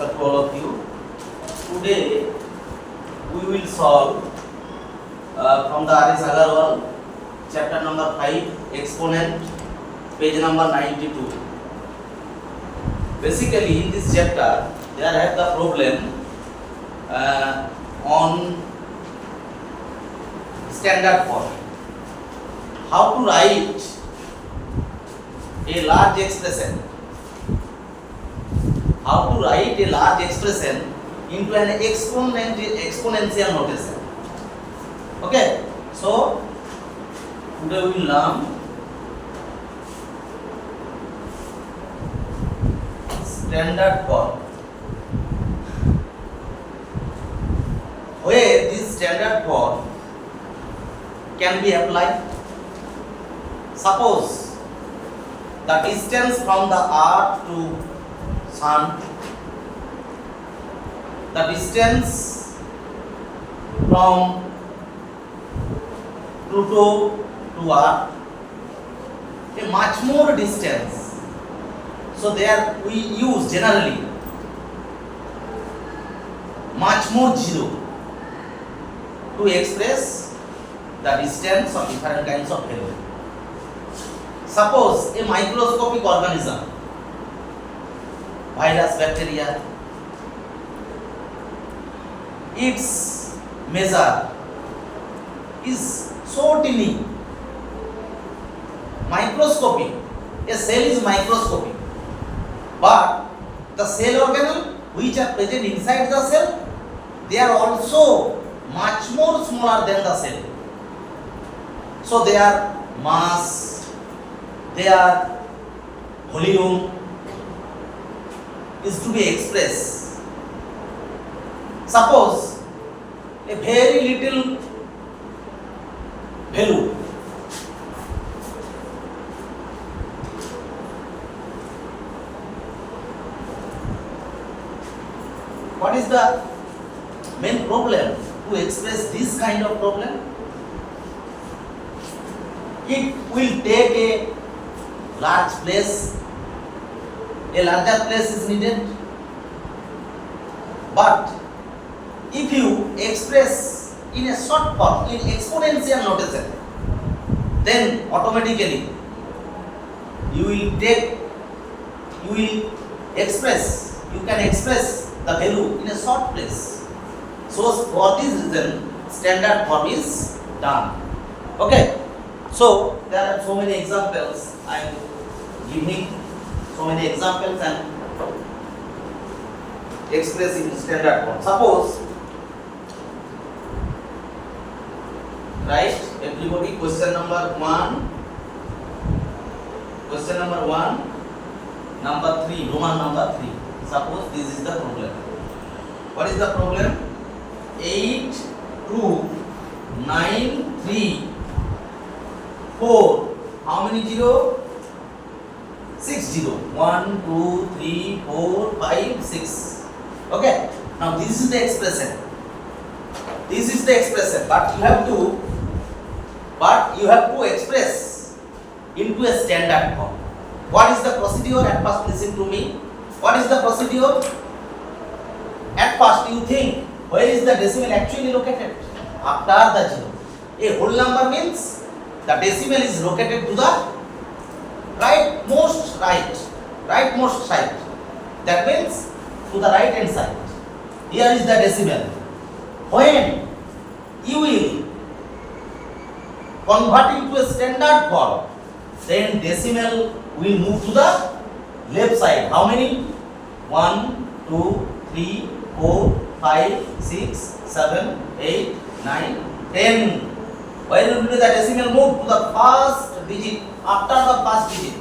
Namaskar to all of you. Today we will solve from the R.S. Aggarwal, chapter number 5, exponent, page number 92. Basically, in this chapter, there I have the problem on standard form. How to write a large expression. How to write a large expression into an exponential notation. Okay, so today we will learn standard form. Where this standard form can be applied. Suppose the distance from the earth to sun, the distance from Pluto to earth, a much more distance. So there we use generally much more zero to express the distance of different kinds of value. Suppose a microscopic organism, virus, bacteria, its measure is so tiny, microscopic. A cell is microscopic, but the cell organelle which are present inside the cell, they are also much more smaller than the cell. So their mass, their volume is to be expressed. Suppose a very little value, what is the main problem to express this kind of problem? It will take a large place, a larger place is needed. But if you express in a short form, in exponential notation, then automatically you can express the value in a short place. So for this reason, standard form is done. Okay. So there are so many examples. I am giving so many examples and expressing standard form. Suppose, right? Everybody, question number 1, number 3, Roman number 3. Suppose this is the problem. What is the problem? 8, 2, 9, 3, 4. How many 0? 6 0. 1, 2, 3, 4, 5, 6. Okay. Now this is the expression. This is the expression. But you have to express into a standard form. What is the procedure? At first listen to me. What is the procedure? At first you think, where is the decimal actually located? After the 0. A whole number means the decimal is located to the rightmost side. That means to the right hand side. Here is the decimal. When you will convert into a standard form, then decimal will move to the left side. How many? 1, 2, 3, 4, 5, 6, 7, 8, 9, 10. Where will be the decimal move? To the first digit, after the first digit.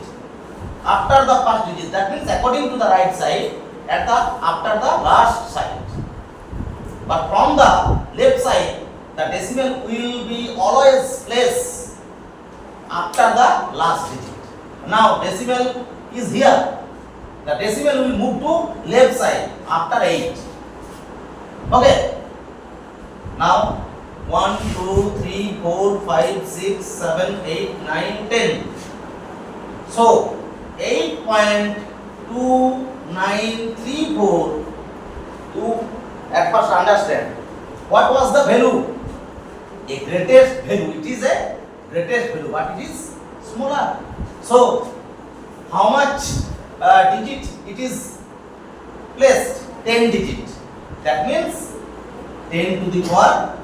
After the first digit. That means according to the right side, after the last side. But from the left side, the decimal will be always placed after the last digit. Now decimal is here. The decimal will move to left side after 8. Okay. Now 1, 2, 3, 4, 5, 6, 7, 8, 9, 10. So 8.2934 You at first understand what was the value. A greatest value. It is a greatest value, but it is smaller. So how much digit it is placed? 10 digit. That means 10 to the power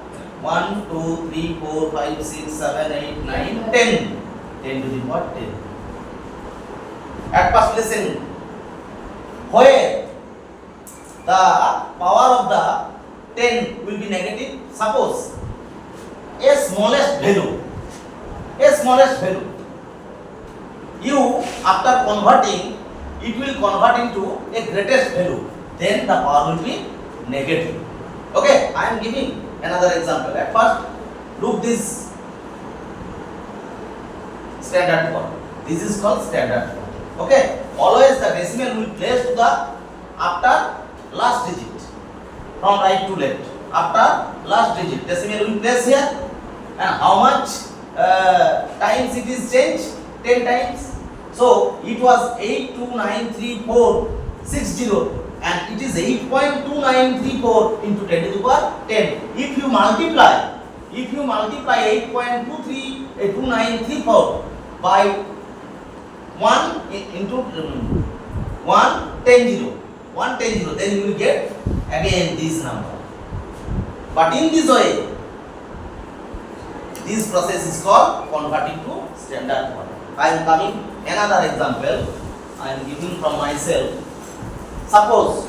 1, 2, 3, 4, 5, 6, 7, 8, 9, 10. 10 to the power 10. At first listen, where the power of the 10 will be negative. Suppose a smallest value, you after converting, it will convert into a greatest value, then the power will be negative. Okay, I am giving another example. At first, look this standard form. This is called standard form. Okay, always the decimal will place to the after last digit, from right to left. After last digit, decimal will place here. And how much times it is changed? 10 times. So it was 8293460, and it is 8.2934 into 10 to the power 10. If you multiply 8.2934 by 1 into 110, then you will get again this number. But in this way, this process is called converting to standard form. I am coming another example. I am giving from myself. Suppose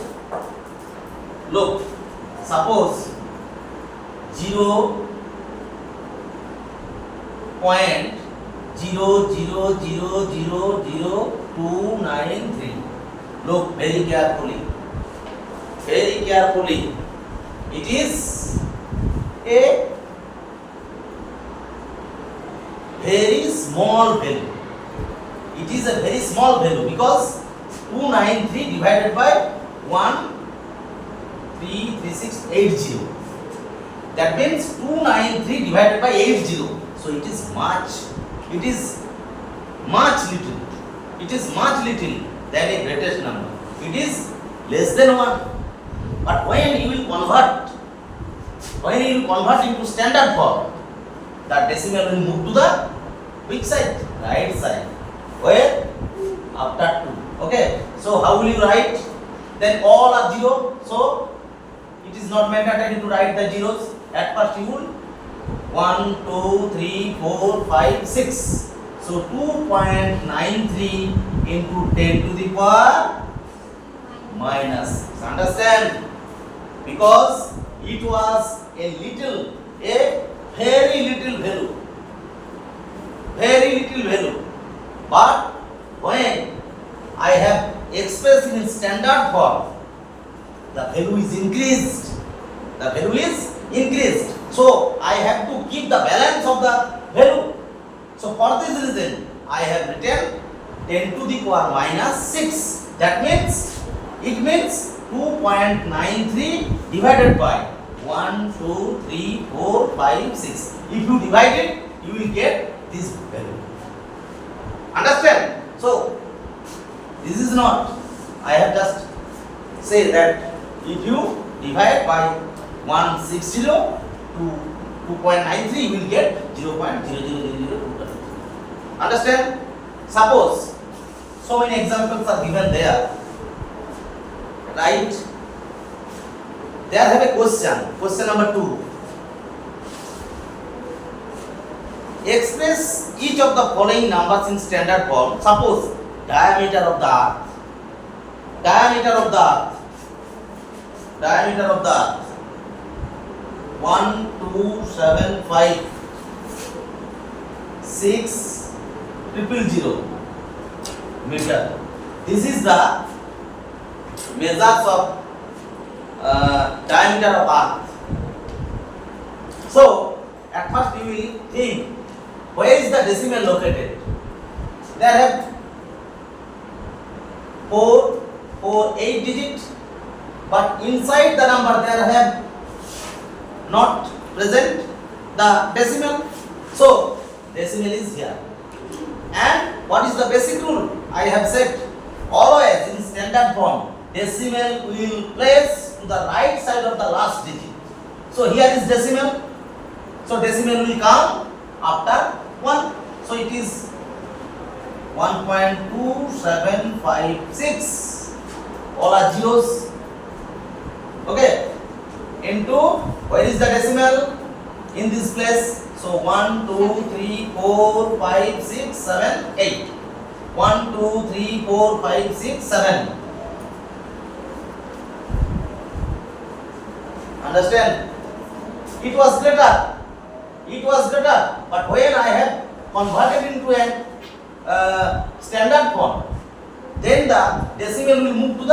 0.0000293. Look very carefully. It is a very small value. It is a very small value because 293 divided by 133680. That means 293 divided by 80. So it is much little than a greatest number. It is less than 1. But when you will convert into standard form, the decimal will move to the which side? Right side. Where? After 2. Okay. So how will you write? Then all are 0. So it is not mandatory to write the zeros. At first you will 1, 2, 3, 4, 5, 6. So 2.93 into 10 to the power minus. Understand? Because it was a very little value. But when I have expressed in standard form, the value is increased. So I have to keep the balance of the value. So for this reason, I have written 10 to the power minus 6. That means, it means 2.93 divided by 1, 2, 3, 4, 5, 6. If you divide it, you will get this value. Understand? So this is not, I have just say that if you divide by 160 to 2.93, you will get 0.0002. Understand? Suppose so many examples are given there. Right? There I have a question. Question number 2. Express each of the following numbers in standard form. Suppose diameter of the earth 1275 6,000 meter. This is the measures of diameter of earth. So at first you will think, where is the decimal located? There have 8 digits, but inside the number there have not present the decimal. So decimal is here. And what is the basic rule? I have said always in standard form, decimal will place to to the right side of the last digit. So here is decimal. So decimal will come after 1. So it is 1.2756. All are zeros. Okay. Into, where is the decimal? In this place. So 1, 2, 3, 4, 5, 6, 7, 8. 1, 2, 3, 4, 5, 6, 7. Understand? It was greater. It was greater. But when I have converted into a standard form, then the decimal will move to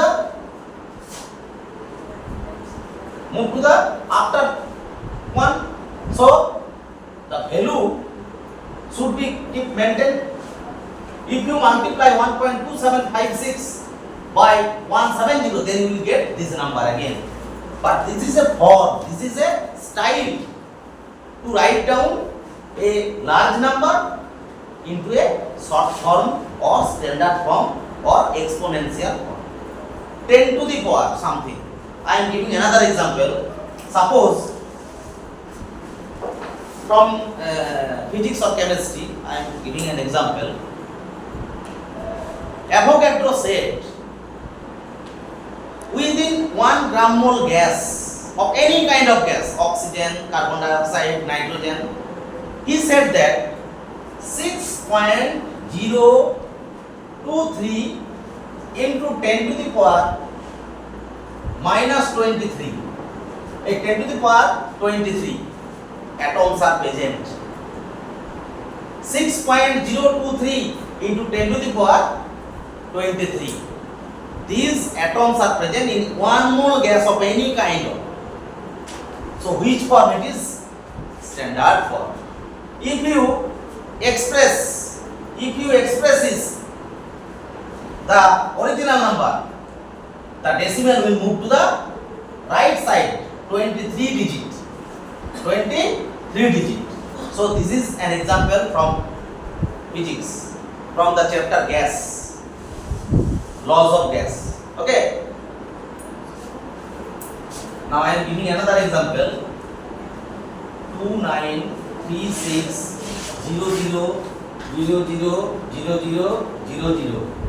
the after 1. So the value should be keep maintained. If you multiply 1.2756 by 170, then you will get this number again. But this is a form, this is a style to write down a large number into a short form or standard form or exponential form. 10 to the power something. I am giving another example. Suppose from physics or chemistry, I am giving an example. Avogadro said, within 1 gram mole gas of any kind of gas, oxygen, carbon dioxide, nitrogen, he said that 6.023 into 10 to the power minus 23, 10 to the power 23 atoms are present. 6.023 into 10 to the power 23. These atoms are present in 1 mole gas of any kind of. So which form it is? Standard form. If you express this, the original number, the decimal will move to the right side, 23 digit. So this is an example from physics, from the chapter gas, laws of gas. Okay. Now I am giving another example. 293600000000.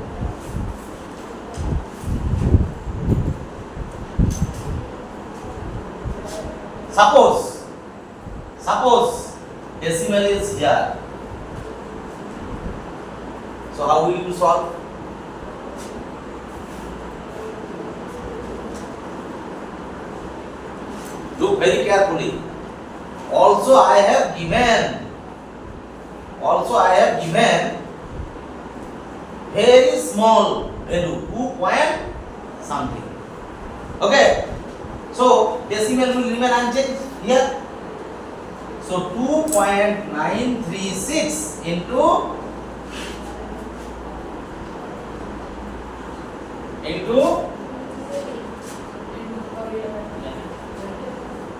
Suppose decimal is here. So how will you solve? Look very carefully. Also I have given very small value, 2 point something. Okay. So decimal will remain unchanged here. So 2.936 into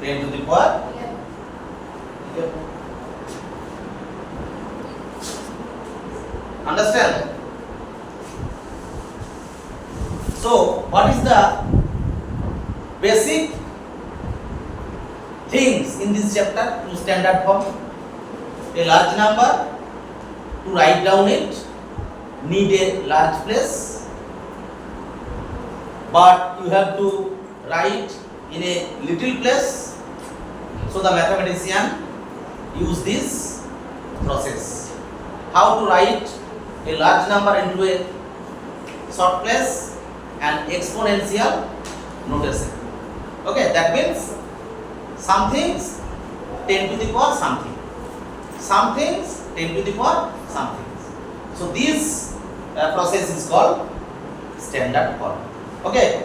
10 to the power. Understand? So what is the basic things in this chapter to standard form? A large number, to write down it, need a large place, but you have to write in a little place. So the mathematician use this process. How to write a large number into a short place and exponential notation. Okay, that means some things 10 to the power something, some things 10 to the power something. So this process is called standard form. Okay.